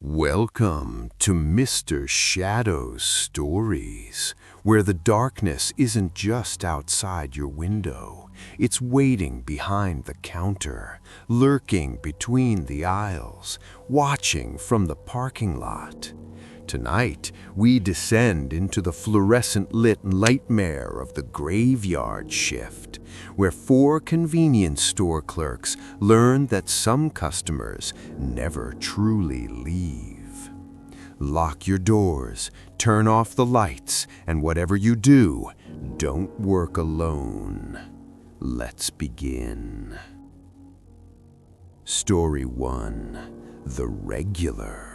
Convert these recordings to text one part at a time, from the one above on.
Welcome to Mr. Shadow's Stories, where the darkness isn't just outside your window. It's waiting behind the counter, lurking between the aisles, watching from the parking lot. Tonight, we descend into the fluorescent-lit nightmare of the graveyard shift, where four convenience store clerks learn that some customers never truly leave. Lock your doors, turn off the lights, and whatever you do, don't work alone. Let's begin. Story 1: The Regular.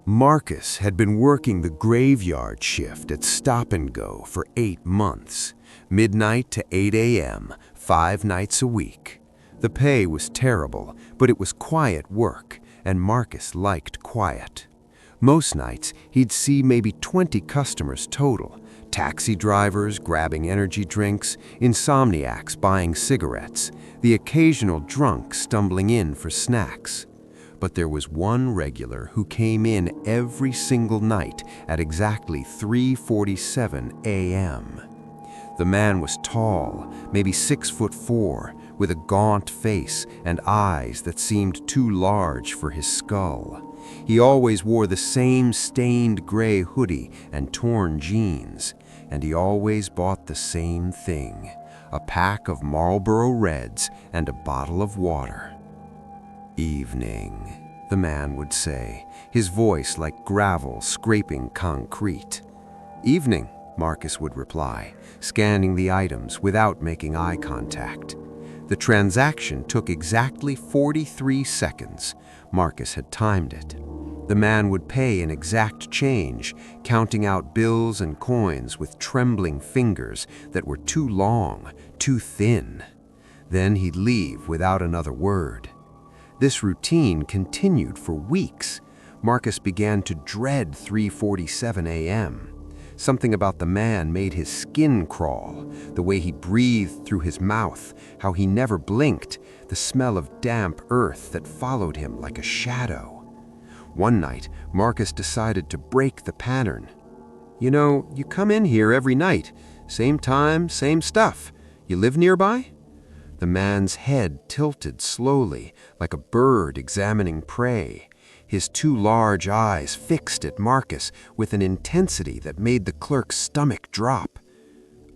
Marcus had been working the graveyard shift at Stop and Go for 8 months, midnight to 8 a.m., 5 nights a week. The pay was terrible, but it was quiet work, and Marcus liked quiet. Most nights, he'd see maybe 20 customers total, taxi drivers grabbing energy drinks, insomniacs buying cigarettes, the occasional drunk stumbling in for snacks. But there was one regular who came in every single night at exactly 3:47 a.m. The man was tall, maybe 6'4", with a gaunt face and eyes that seemed too large for his skull. He always wore the same stained gray hoodie and torn jeans, and he always bought the same thing: a pack of Marlboro Reds and a bottle of water. "Evening," the man would say, his voice like gravel scraping concrete. "Evening," Marcus would reply, scanning the items without making eye contact. The transaction took exactly 43 seconds. Marcus had timed it. The man would pay in exact change, counting out bills and coins with trembling fingers that were too long, too thin. Then he'd leave without another word. This routine continued for weeks. Marcus began to dread 3:47 a.m. Something about the man made his skin crawl, the way he breathed through his mouth, how he never blinked, the smell of damp earth that followed him like a shadow. One night, Marcus decided to break the pattern. "You know, you come in here every night. Same time, same stuff. You live nearby?" The man's head tilted slowly, like a bird examining prey. His two large eyes fixed at Marcus with an intensity that made the clerk's stomach drop.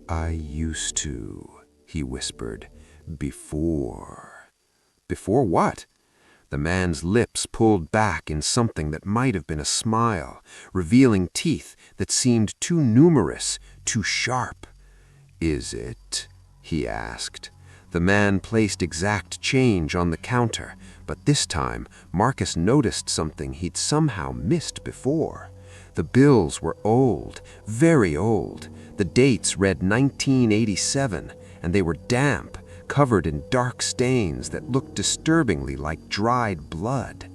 "I used to," he whispered, "before." "Before what?" The man's lips pulled back in something that might have been a smile, revealing teeth that seemed too numerous, too sharp. "Is it?" he asked. The man placed exact change on the counter, but this time Marcus noticed something he'd somehow missed before. The bills were old, very old. The dates read 1987, and they were damp, covered in dark stains that looked disturbingly like dried blood.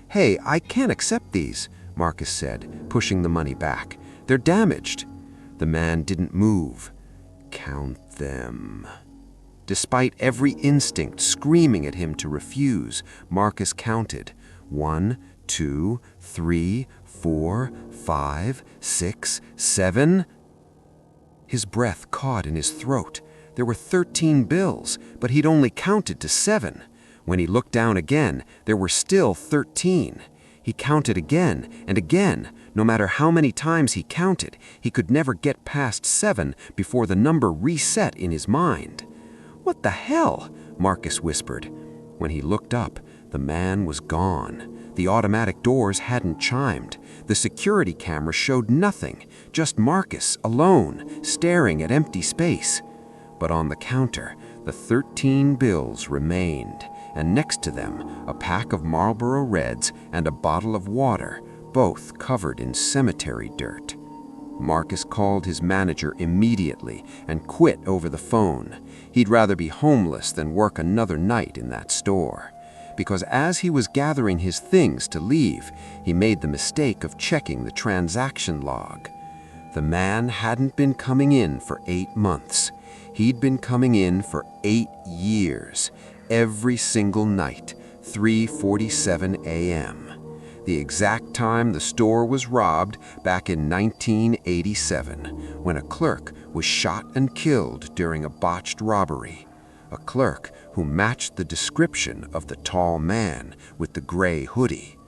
"Hey, I can't accept these," Marcus said, pushing the money back. "They're damaged." The man didn't move. "Count them." Despite every instinct screaming at him to refuse, Marcus counted. 1, 2, 3, 4, 5, 6, 7. His breath caught in his throat. There were 13 bills, but he'd only counted to 7. When he looked down again, there were still 13. He counted again and again. No matter how many times he counted, he could never get past 7 before the number reset in his mind. "What the hell?" Marcus whispered. When he looked up, the man was gone. The automatic doors hadn't chimed. The security camera showed nothing, just Marcus alone, staring at empty space. But on the counter, the 13 bills remained, and next to them, a pack of Marlboro Reds and a bottle of water, both covered in cemetery dirt. Marcus called his manager immediately and quit over the phone. He'd rather be homeless than work another night in that store. Because as he was gathering his things to leave, he made the mistake of checking the transaction log. The man hadn't been coming in for 8 months. He'd been coming in for 8 years, every single night, 3:47 a.m. the exact time the store was robbed back in 1987, when a clerk was shot and killed during a botched robbery. A clerk who matched the description of the tall man with the gray hoodie.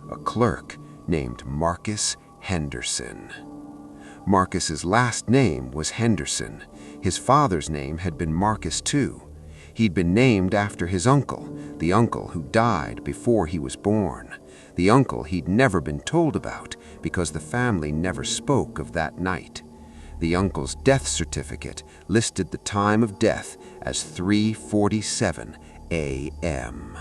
A clerk named Marcus Henderson. Marcus's last name was Henderson. His father's name had been Marcus too. He'd been named after his uncle, the uncle who died before he was born. The uncle he'd never been told about because the family never spoke of that night. The uncle's death certificate listed the time of death as 3:47 a.m.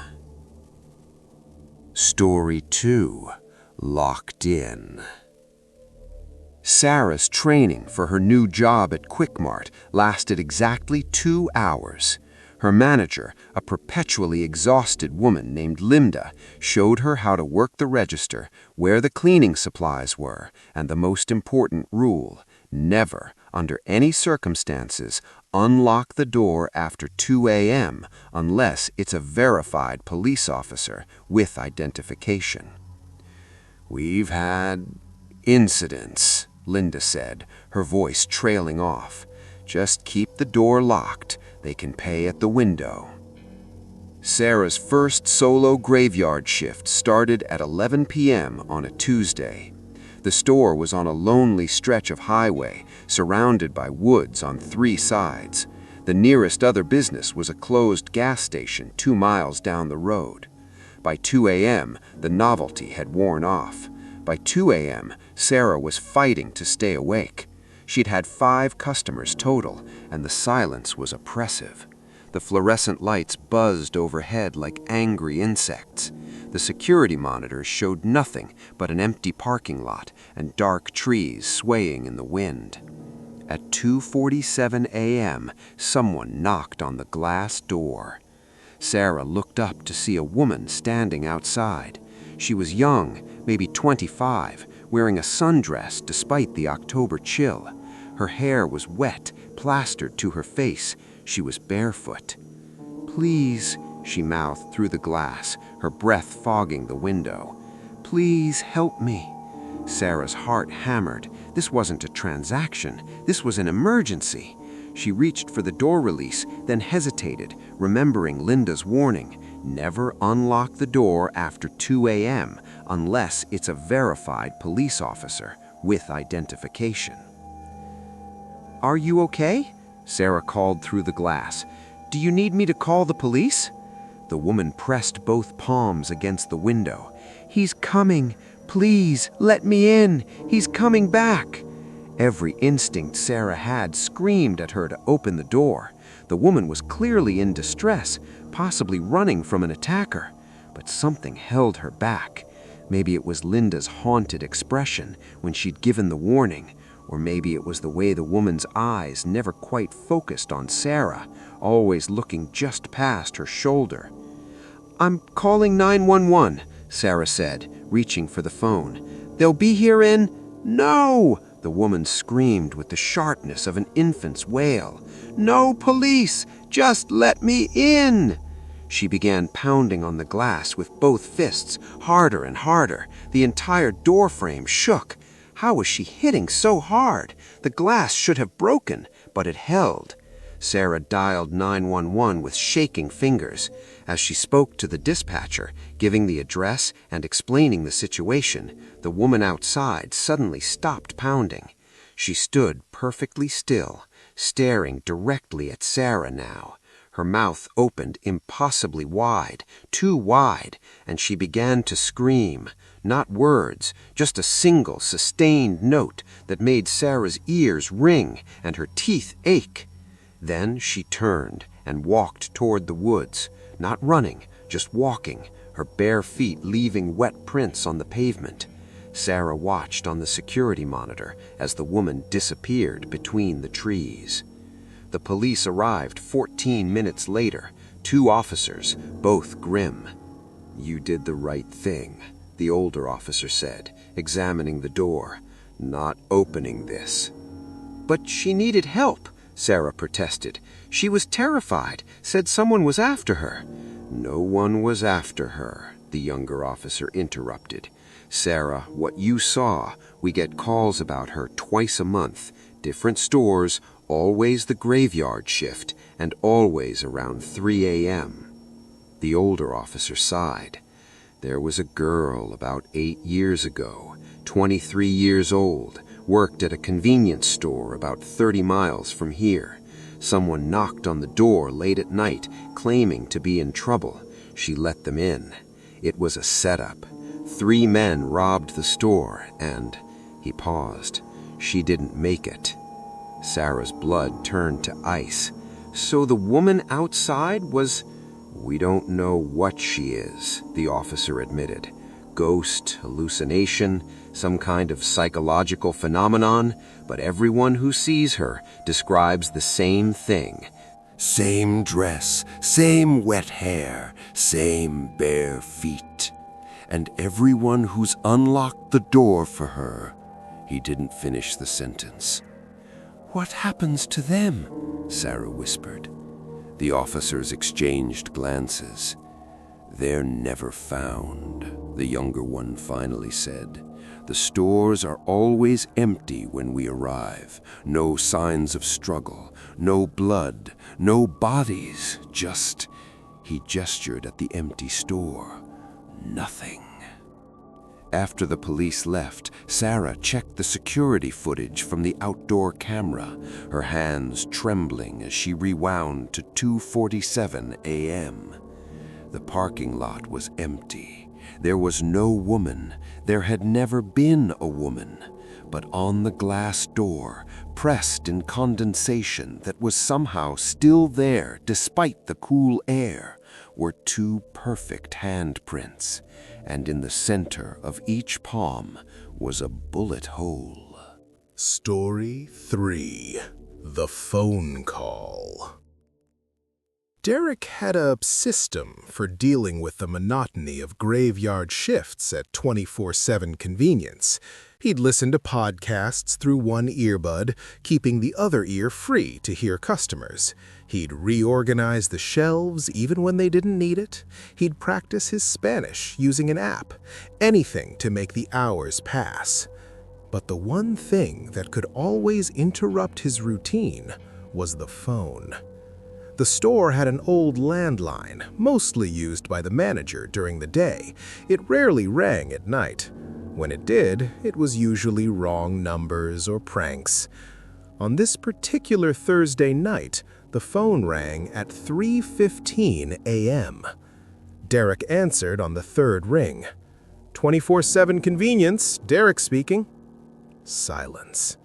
Story 2. Locked In. Sarah's training for her new job at Quick Mart lasted exactly 2 hours. Her manager, a perpetually exhausted woman named Linda, showed her how to work the register, where the cleaning supplies were, and the most important rule: never, under any circumstances, unlock the door after 2 a.m. unless it's a verified police officer with identification. "We've had incidents," Linda said, her voice trailing off. "Just keep the door locked. They can pay at the window." Sarah's first solo graveyard shift started at 11 p.m. on a Tuesday. The store was on a lonely stretch of highway, surrounded by woods on 3 sides. The nearest other business was a closed gas station 2 miles down the road. By 2 a.m., the novelty had worn off. By 2 a.m., Sarah was fighting to stay awake. She'd had 5 customers total, and the silence was oppressive. The fluorescent lights buzzed overhead like angry insects. The security monitors showed nothing but an empty parking lot and dark trees swaying in the wind. At 2:47 a.m., someone knocked on the glass door. Sarah looked up to see a woman standing outside. She was young, maybe 25, wearing a sundress despite the October chill. Her hair was wet, plastered to her face. She was barefoot. "Please," she mouthed through the glass, her breath fogging the window. "Please help me." Sarah's heart hammered. This wasn't a transaction. This was an emergency. She reached for the door release, then hesitated, remembering Linda's warning: never unlock the door after 2 a.m. unless it's a verified police officer with identification. "Are you okay?" Sarah called through the glass. "Do you need me to call the police?" The woman pressed both palms against the window. "He's coming. Please, let me in. He's coming back." Every instinct Sarah had screamed at her to open the door. The woman was clearly in distress, possibly running from an attacker. But something held her back. Maybe it was Linda's haunted expression when she'd given the warning, or maybe it was the way the woman's eyes never quite focused on Sarah, always looking just past her shoulder. "I'm calling 911, Sarah said, reaching for the phone. "They'll be here in—" "No!" the woman screamed with the sharpness of an infant's wail. "No police! Just let me in!" She began pounding on the glass with both fists, harder and harder. The entire door frame shook. How was she hitting so hard? The glass should have broken, but it held. Sarah dialed 911 with shaking fingers. As she spoke to the dispatcher, giving the address and explaining the situation, the woman outside suddenly stopped pounding. She stood perfectly still, staring directly at Sarah now. Her mouth opened impossibly wide, too wide, and she began to scream. Not words, just a single sustained note that made Sarah's ears ring and her teeth ache. Then she turned and walked toward the woods, not running, just walking, her bare feet leaving wet prints on the pavement. Sarah watched on the security monitor as the woman disappeared between the trees. The police arrived 14 minutes later, 2 officers, both grim. "You did the right thing," the older officer said, examining the door. "Not opening this." "But she needed help," Sarah protested. "She was terrified, said someone was after her." "No one was after her," the younger officer interrupted. "Sarah, what you saw, we get calls about her twice a month. Different stores, always the graveyard shift, and always around 3 a.m. The older officer sighed. "There was a girl about 8 years ago, 23 years old, worked at a convenience store about 30 miles from here. Someone knocked on the door late at night, claiming to be in trouble. She let them in. It was a setup. 3 men robbed the store, and..." He paused. "She didn't make it." Sarah's blood turned to ice. "So the woman outside was..." "We don't know what she is," the officer admitted. "Ghost, hallucination, some kind of psychological phenomenon, but everyone who sees her describes the same thing. Same dress, same wet hair, same bare feet. And everyone who's unlocked the door for her..." He didn't finish the sentence. "What happens to them?" Sarah whispered. The officers exchanged glances. "They're never found," the younger one finally said. "The stores are always empty when we arrive. No signs of struggle, no blood, no bodies, just..." He gestured at the empty store. "Nothing." After the police left, Sarah checked the security footage from the outdoor camera, her hands trembling as she rewound to 2:47 a.m. The parking lot was empty. There was no woman. There had never been a woman. But on the glass door, pressed in condensation that was somehow still there despite the cool air, were 2 perfect handprints, and in the center of each palm was a bullet hole. Story 3: The Phone Call. Derek had a system for dealing with the monotony of graveyard shifts at 24/7 convenience. He'd listen to podcasts through one earbud, keeping the other ear free to hear customers. He'd reorganize the shelves even when they didn't need it. He'd practice his Spanish using an app. Anything to make the hours pass. But the one thing that could always interrupt his routine was the phone. The store had an old landline, mostly used by the manager during the day. It rarely rang at night. When it did, it was usually wrong numbers or pranks. On this particular Thursday night, the phone rang at 3:15 a.m. Derek answered on the third ring. 24/7 convenience, Derek speaking. Silence.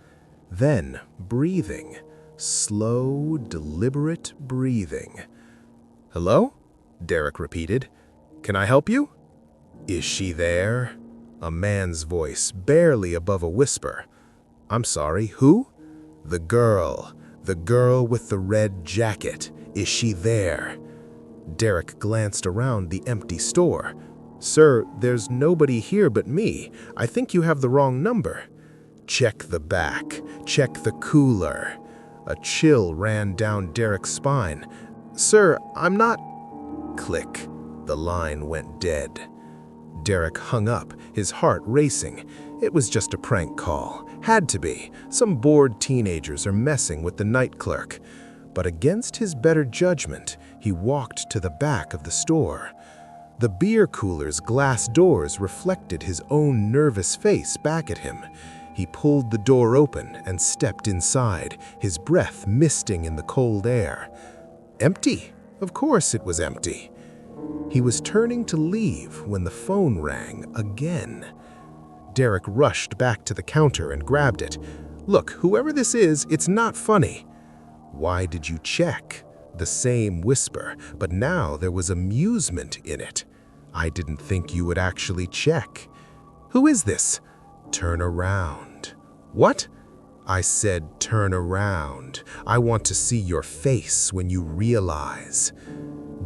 Then breathing. Slow, deliberate breathing. "Hello?" Derek repeated. "Can I help you?" "Is she there?" A man's voice, barely above a whisper. "I'm sorry, who?" "The girl with the red jacket. Is she there?" Derek glanced around the empty store. "Sir, there's nobody here but me. I think you have the wrong number." "Check the back. Check the cooler." A chill ran down Derek's spine. "Sir, I'm not..." Click. The line went dead. Derek hung up, his heart racing. It was just a prank call. Had to be. Some bored teenagers are messing with the night clerk. But against his better judgment, he walked to the back of the store. The beer cooler's glass doors reflected his own nervous face back at him. He pulled the door open and stepped inside, his breath misting in the cold air. Empty. Of course it was empty. He was turning to leave when the phone rang again. Derek rushed back to the counter and grabbed it. "Look, whoever this is, it's not funny." "Why did you check?" The same whisper, but now there was amusement in it. "I didn't think you would actually check." "Who is this?" "Turn around." "What?" "I said turn around. I want to see your face when you realize."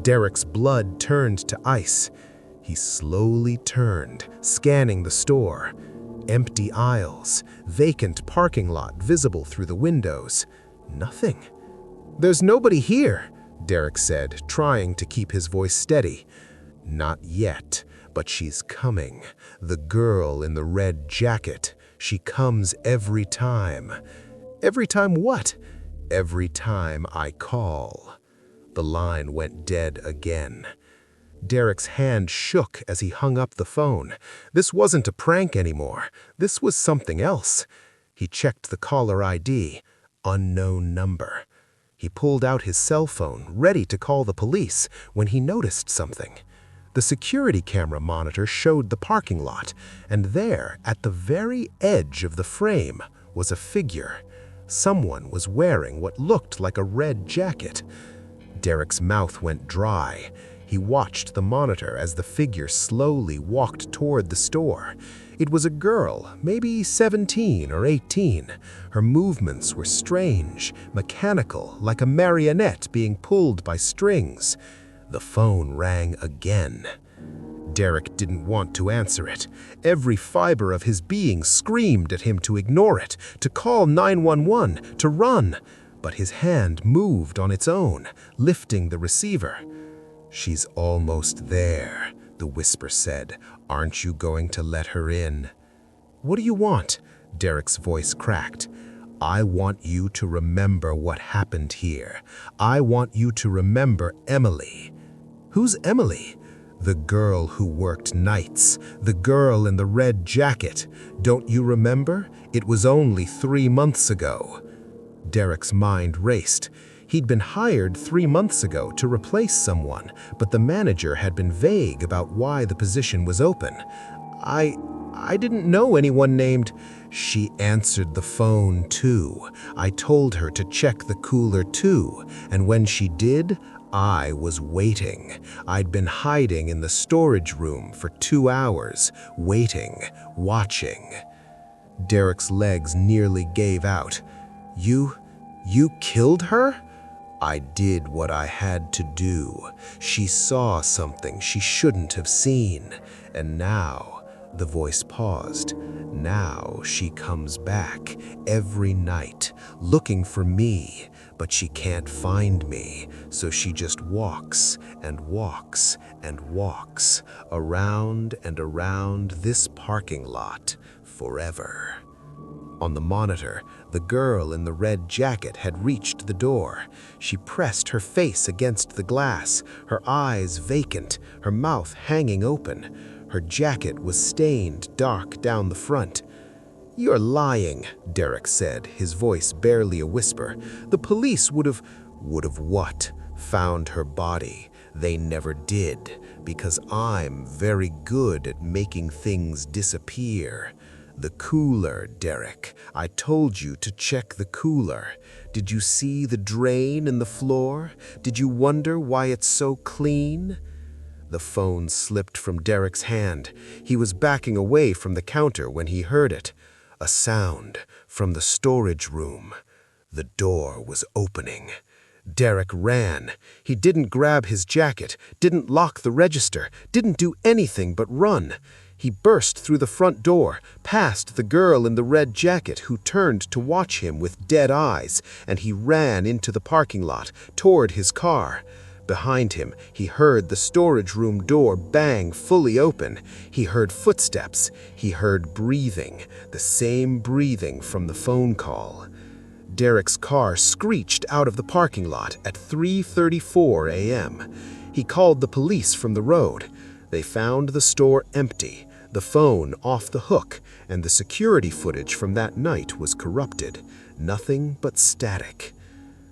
Derek's blood turned to ice. He slowly turned, scanning the store. Empty aisles, vacant parking lot visible through the windows. Nothing. "There's nobody here," Derek said, trying to keep his voice steady. "Not yet, But she's coming. The girl in the red jacket. She comes every time. Every time what? Every time I call. The line went dead again. Derek's hand shook as he hung up the phone. This wasn't a prank anymore. This was something else. He checked the caller ID. Unknown number. He pulled out his cell phone, ready to call the police, when he noticed something. The security camera monitor showed the parking lot, and there, at the very edge of the frame, was a figure. Someone was wearing what looked like a red jacket. Derek's mouth went dry. He watched the monitor as the figure slowly walked toward the store. It was a girl, maybe 17 or 18. Her movements were strange, mechanical, like a marionette being pulled by strings. The phone rang again. Derek didn't want to answer it. Every fiber of his being screamed at him to ignore it, to call 911, to run. But his hand moved on its own, lifting the receiver. "She's almost there," the whisper said. "Aren't you going to let her in?" "What do you want?" Derek's voice cracked. "I want you to remember what happened here. I want you to remember Emily." "Who's Emily?" "The girl who worked nights. The girl in the red jacket. Don't you remember? It was only 3 months ago." Derek's mind raced. He'd been hired 3 months ago to replace someone, but the manager had been vague about why the position was open. I didn't know anyone named..." "She answered the phone too. I told her to check the cooler too, and when she did, I was waiting. I'd been hiding in the storage room for 2 hours, waiting, watching." Derek's legs nearly gave out. You killed her?" "I did what I had to do. She saw something she shouldn't have seen. And now," the voice paused, "now she comes back every night, looking for me, but she can't find me, so she just walks and walks and walks around and around this parking lot forever." On the monitor, the girl in the red jacket had reached the door. She pressed her face against the glass, her eyes vacant, her mouth hanging open. Her jacket was stained dark down the front. "You're lying," Derek said, his voice barely a whisper. "The police would have..." "Would have what? Found her body. They never did, because I'm very good at making things disappear. The cooler, Derek. I told you to check the cooler. Did you see the drain in the floor? Did you wonder why it's so clean?" The phone slipped from Derek's hand. He was backing away from the counter when he heard it. A sound from the storage room. The door was opening. Derek ran. He didn't grab his jacket, didn't lock the register, didn't do anything but run. He burst through the front door, past the girl in the red jacket who turned to watch him with dead eyes, and he ran into the parking lot, toward his car. Behind him, he heard the storage room door bang fully open. He heard footsteps. He heard breathing, the same breathing from the phone call. Derek's car screeched out of the parking lot at 3:34 a.m. He called the police from the road. They found the store empty, the phone off the hook, and the security footage from that night was corrupted. Nothing but static.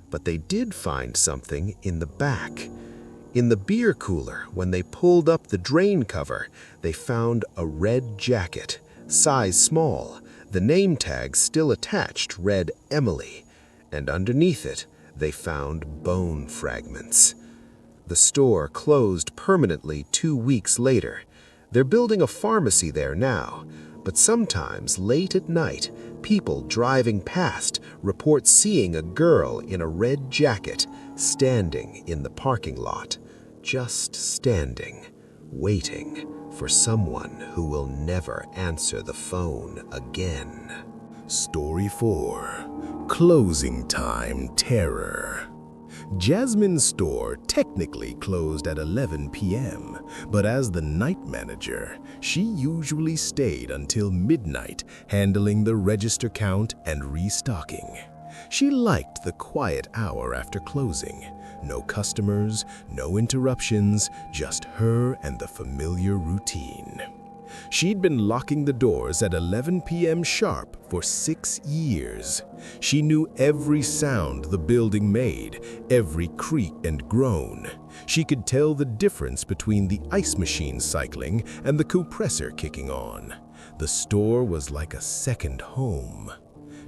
But they did find something in the back. In the beer cooler, when they pulled up the drain cover, they found a red jacket, size small. The name tag still attached read Emily, and underneath it, they found bone fragments. The store closed permanently 2 weeks later. They're building a pharmacy there now, but sometimes late at night, people driving past report seeing a girl in a red jacket standing in the parking lot, just standing, waiting for someone who will never answer the phone again. Story 4. Closing Time Terror. Jasmine's store technically closed at 11 p.m., but as the night manager, she usually stayed until midnight, handling the register count and restocking. She liked the quiet hour after closing. No customers, no interruptions, just her and the familiar routine. She'd been locking the doors at 11 p.m. sharp for 6 years. She knew every sound the building made, every creak and groan. She could tell the difference between the ice machine cycling and the compressor kicking on. The store was like a second home.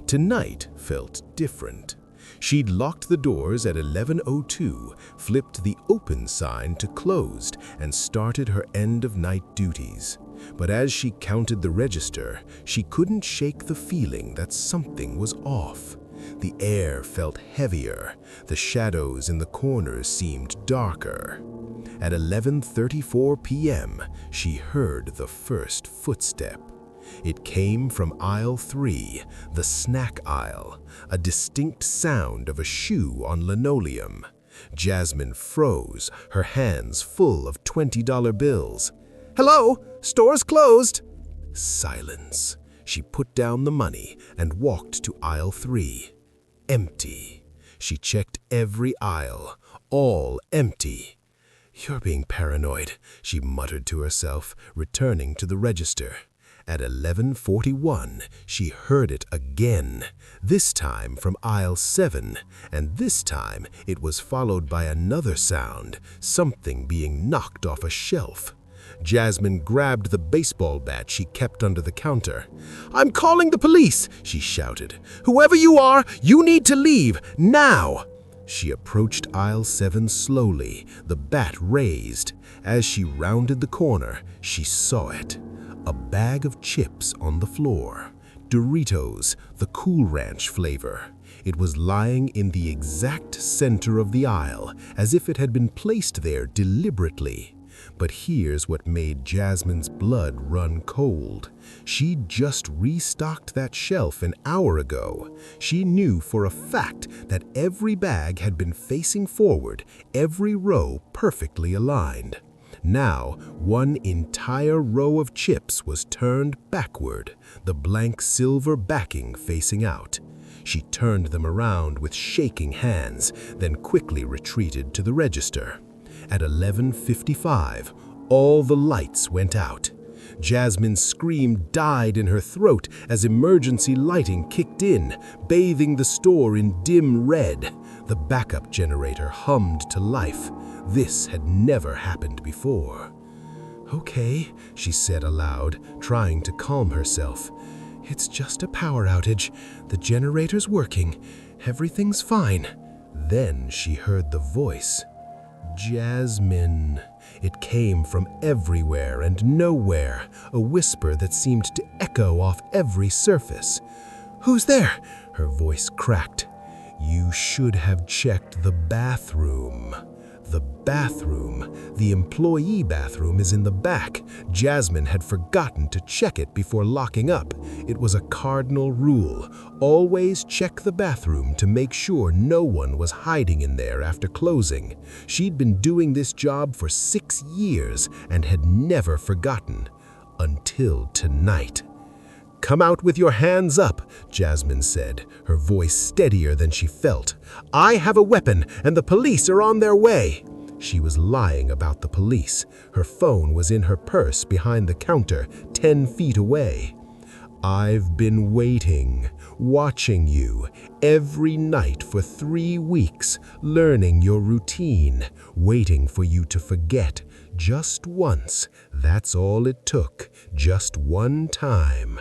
Tonight felt different. She'd locked the doors at 11:02, flipped the open sign to closed, and started her end-of-night duties. But as she counted the register, she couldn't shake the feeling that something was off. The air felt heavier. The shadows in the corners seemed darker. At 11:34 p.m., she heard the first footstep. It came from aisle 3, the snack aisle, a distinct sound of a shoe on linoleum. Jasmine froze, her hands full of $20 bills. "Hello? Store's closed." Silence. She put down the money and walked to aisle 3. Empty. She checked every aisle, all empty. "You're being paranoid," she muttered to herself, returning to the register. At 11:41, she heard it again, this time from aisle 7, and this time it was followed by another sound, something being knocked off a shelf. Jasmine grabbed the baseball bat she kept under the counter. "I'm calling the police!" she shouted. "Whoever you are, you need to leave, now!" She approached aisle 7 slowly, the bat raised. As she rounded the corner, she saw it. A bag of chips on the floor. Doritos, the Cool Ranch flavor. It was lying in the exact center of the aisle, as if it had been placed there deliberately. But here's what made Jasmine's blood run cold. She'd just restocked that shelf an hour ago. She knew for a fact that every bag had been facing forward, every row perfectly aligned. Now, one entire row of chips was turned backward, the blank silver backing facing out. She turned them around with shaking hands, then quickly retreated to the register. At 11:55, all the lights went out. Jasmine's scream died in her throat as emergency lighting kicked in, bathing the store in dim red. The backup generator hummed to life. This had never happened before. "Okay," she said aloud, trying to calm herself. "It's just a power outage. The generator's working. Everything's fine." Then she heard the voice. "Jasmine." It came from everywhere and nowhere, a whisper that seemed to echo off every surface. "Who's there?" Her voice cracked. "You should have checked the bathroom." The bathroom. The employee bathroom is in the back. Jasmine had forgotten to check it before locking up. It was a cardinal rule. Always check the bathroom to make sure no one was hiding in there after closing. She'd been doing this job for 6 years and had never forgotten. Until tonight. "Come out with your hands up," Jasmine said, her voice steadier than she felt. "I have a weapon, and the police are on their way." She was lying about the police. Her phone was in her purse behind the counter, 10 feet away. "I've been waiting, watching you, every night for 3 weeks, learning your routine, waiting for you to forget. Just once, that's all it took, just one time."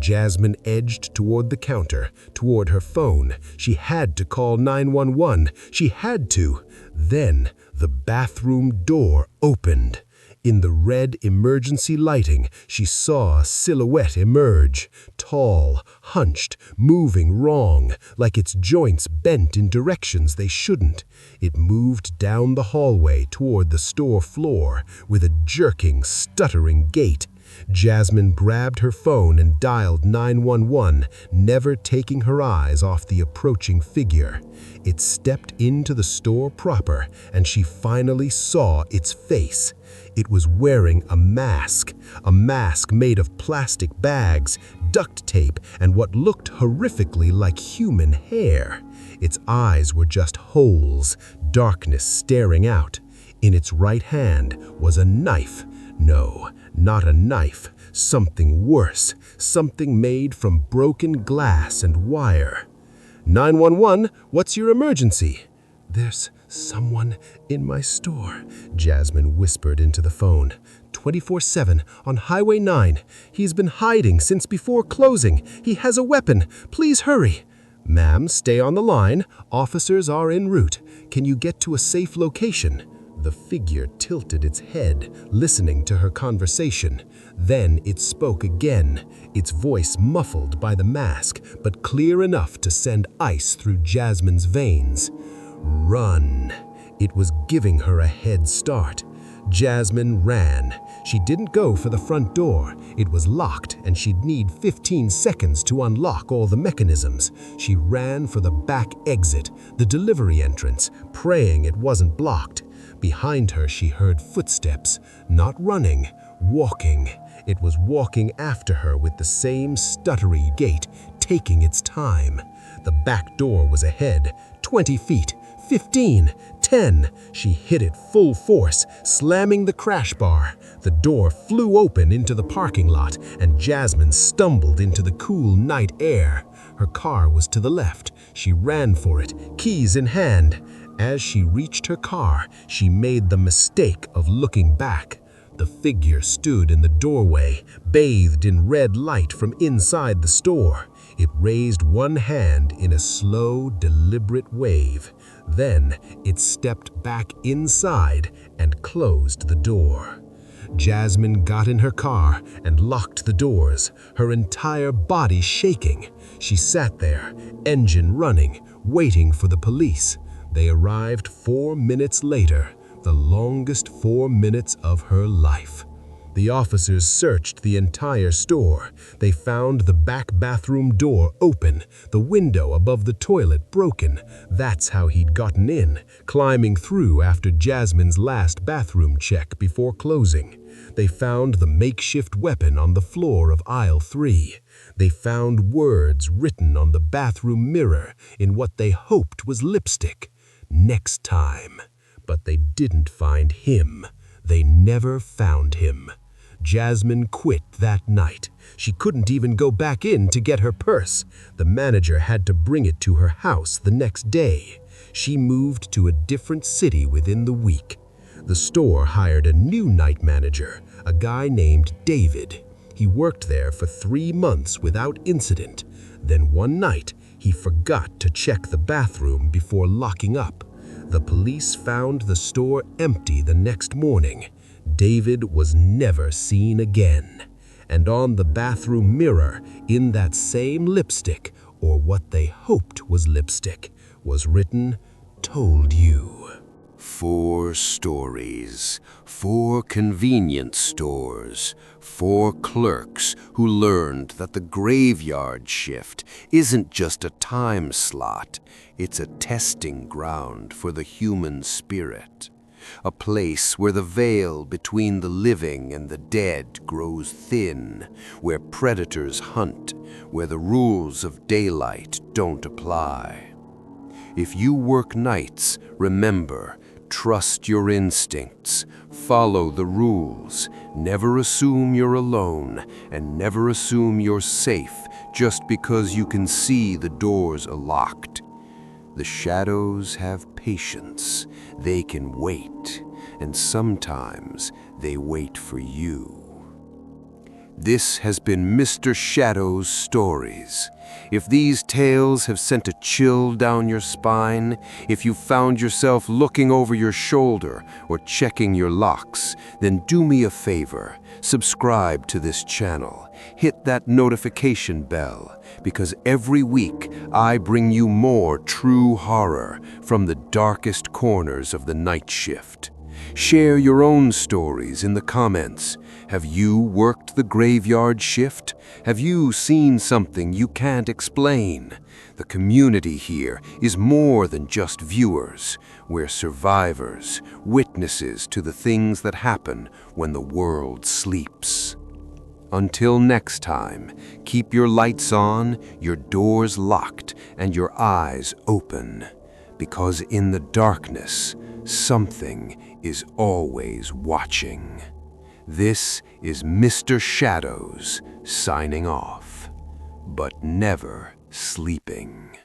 Jasmine edged toward the counter, toward her phone. She had to call 911. She had to. Then the bathroom door opened. In the red emergency lighting, she saw a silhouette emerge, tall, hunched, moving wrong, like its joints bent in directions they shouldn't. It moved down the hallway toward the store floor with a jerking, stuttering gait. Jasmine grabbed her phone and dialed 911, never taking her eyes off the approaching figure. It stepped into the store proper, and she finally saw its face. It was wearing a mask made of plastic bags, duct tape, and what looked horrifically like human hair. Its eyes were just holes, darkness staring out. In its right hand was a knife. No, not a knife, something worse, something made from broken glass and wire. 911, what's your emergency? There's someone in my store, Jasmine whispered into the phone. 24/7 on Highway 9. He's been hiding since before closing. He has a weapon. Please hurry. Ma'am, stay on the line. Officers are en route. Can you get to a safe location? The figure tilted its head, listening to her conversation. Then it spoke again, its voice muffled by the mask, but clear enough to send ice through Jasmine's veins. Run. It was giving her a head start. Jasmine ran. She didn't go for the front door. It was locked, and she'd need 15 seconds to unlock all the mechanisms. She ran for the back exit, the delivery entrance, praying it wasn't blocked. Behind her, she heard footsteps, not running, walking. It was walking after her with the same stuttery gait, taking its time. The back door was ahead, 20 feet, 15, 10. She hit it full force, slamming the crash bar. The door flew open into the parking lot, and Jasmine stumbled into the cool night air. Her car was to the left. She ran for it, keys in hand. As she reached her car, she made the mistake of looking back. The figure stood in the doorway, bathed in red light from inside the store. It raised one hand in a slow, deliberate wave. Then it stepped back inside and closed the door. Jasmine got in her car and locked the doors, her entire body shaking. She sat there, engine running, waiting for the police. They arrived 4 minutes later, the longest 4 minutes of her life. The officers searched the entire store. They found the back bathroom door open, the window above the toilet broken. That's how he'd gotten in, climbing through after Jasmine's last bathroom check before closing. They found the makeshift weapon on the floor of aisle 3. They found words written on the bathroom mirror in what they hoped was lipstick. Next time. But they didn't find him. They never found him. Jasmine quit that night. She couldn't even go back in to get her purse. The manager had to bring it to her house the next day. She moved to a different city within the week. The store hired a new night manager, a guy named David. He worked there for 3 months without incident. Then one night, he forgot to check the bathroom before locking up. The police found the store empty the next morning. David was never seen again. And on the bathroom mirror, in that same lipstick, or what they hoped was lipstick, was written, "Told you." 4 stories, 4 convenience stores, 4 clerks who learned that the graveyard shift isn't just a time slot, it's a testing ground for the human spirit. A place where the veil between the living and the dead grows thin, where predators hunt, where the rules of daylight don't apply. If you work nights, remember, trust your instincts, follow the rules, never assume you're alone, and never assume you're safe just because you can see the doors are locked. The shadows have patience, they can wait, and sometimes they wait for you. This has been Mr. Shadow's Stories. If these tales have sent a chill down your spine, if you found yourself looking over your shoulder or checking your locks, then do me a favor, subscribe to this channel, hit that notification bell, because every week I bring you more true horror from the darkest corners of the night shift. Share your own stories in the comments. Have you worked the graveyard shift? Have you seen something you can't explain? The community here is more than just viewers. We're survivors, witnesses to the things that happen when the world sleeps. Until next time, keep your lights on, your doors locked, and your eyes open. Because in the darkness, something is always watching. This is Mr. Shadows signing off, but never sleeping.